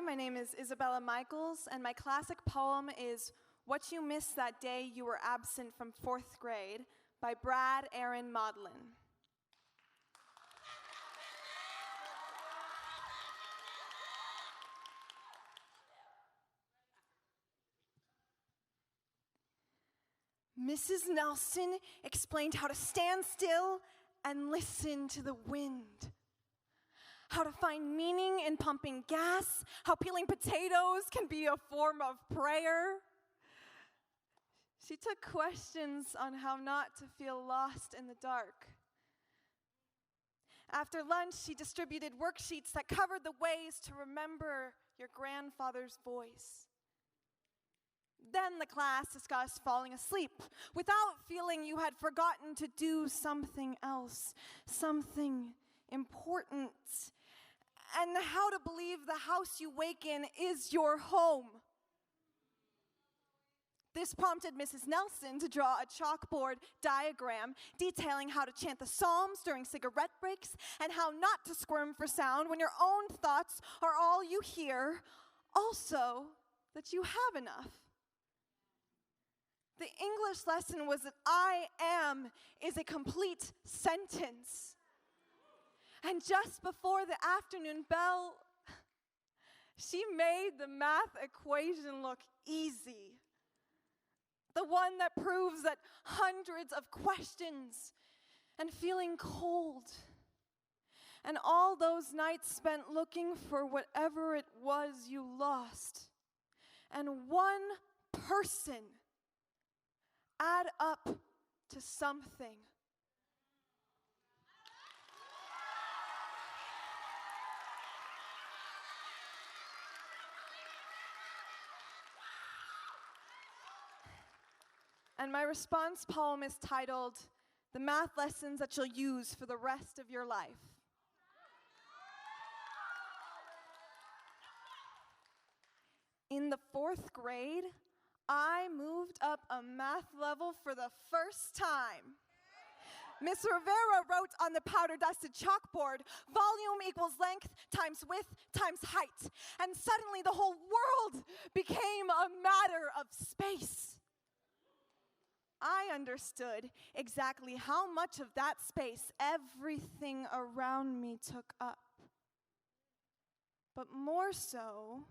my name is Isabella Michaels, and my classic poem is What You Missed That Day You Were Absent from 4th Grade by Brad Aaron Modlin. Mrs. Nelson explained how to stand still and listen to the wind. How to find meaning in pumping gas, how peeling potatoes can be a form of prayer. She took questions on how not to feel lost in the dark. After lunch, she distributed worksheets that covered the ways to remember your grandfather's voice. Then the class discussed falling asleep without feeling you had forgotten to do something else, something important, and how to believe the house you wake in is your home. This prompted Mrs. Nelson to draw a chalkboard diagram detailing how to chant the Psalms during cigarette breaks and how not to squirm for sound when your own thoughts are all you hear, also that you have enough. The English lesson was that I am is a complete sentence. And just before the afternoon bell, she made the math equation look easy. The one that proves that hundreds of questions and feeling cold and all those nights spent looking for whatever it was you lost and one person add up to something. And my response poem is titled, The Math Lessons That You'll Use for the Rest of Your Life. In the 4th grade, I moved up a math level for the first time. Miss Rivera wrote on the powder-dusted chalkboard, volume equals length times width times height. And suddenly the whole world became a matter of space. I understood exactly how much of that space everything around me took up. But more so,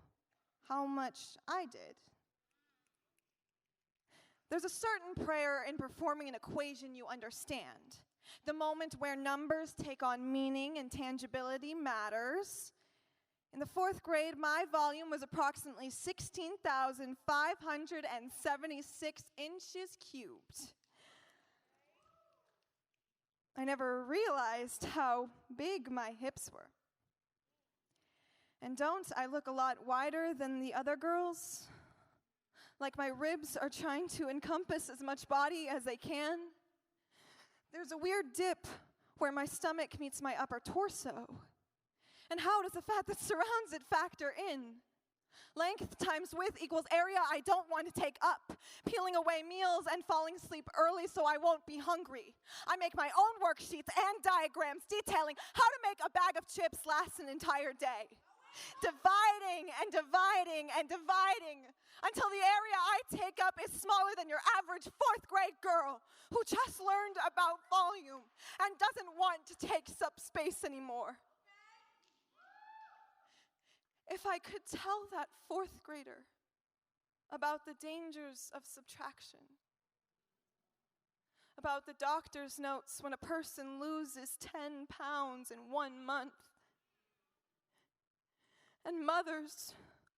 how much I did. There's a certain prayer in performing an equation you understand. The moment where numbers take on meaning and tangibility matters. In the 4th grade, my volume was approximately 16,576 inches cubed. I never realized how big my hips were. And don't I look a lot wider than the other girls? Like my ribs are trying to encompass as much body as they can. There's a weird dip where my stomach meets my upper torso. And how does the fat that surrounds it factor in? Length times width equals area I don't want to take up. Peeling away meals and falling asleep early so I won't be hungry. I make my own worksheets and diagrams detailing how to make a bag of chips last an entire day. Dividing and dividing and dividing until the area I take up is smaller than your average 4th grade girl who just learned about volume and doesn't want to take up space anymore. If I could tell that 4th grader about the dangers of subtraction, about the doctor's notes when a person loses 10 pounds in 1 month, and mothers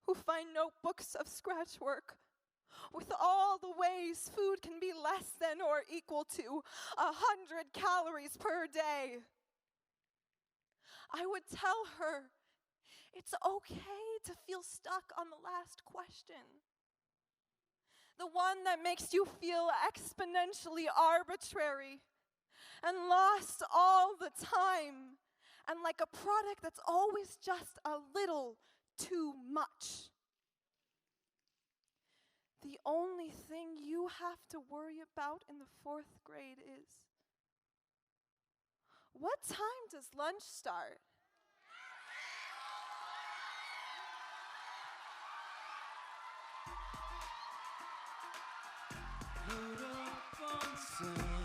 who find notebooks of scratch work with all the ways food can be less than or equal to 100 calories per day, I would tell her, it's okay to feel stuck on the last question. The one that makes you feel exponentially arbitrary and lost all the time and like a product that's always just a little too much. The only thing you have to worry about in the 4th grade is, what time does lunch start? Load up on sun,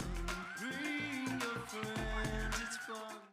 bring your friends, it's fun.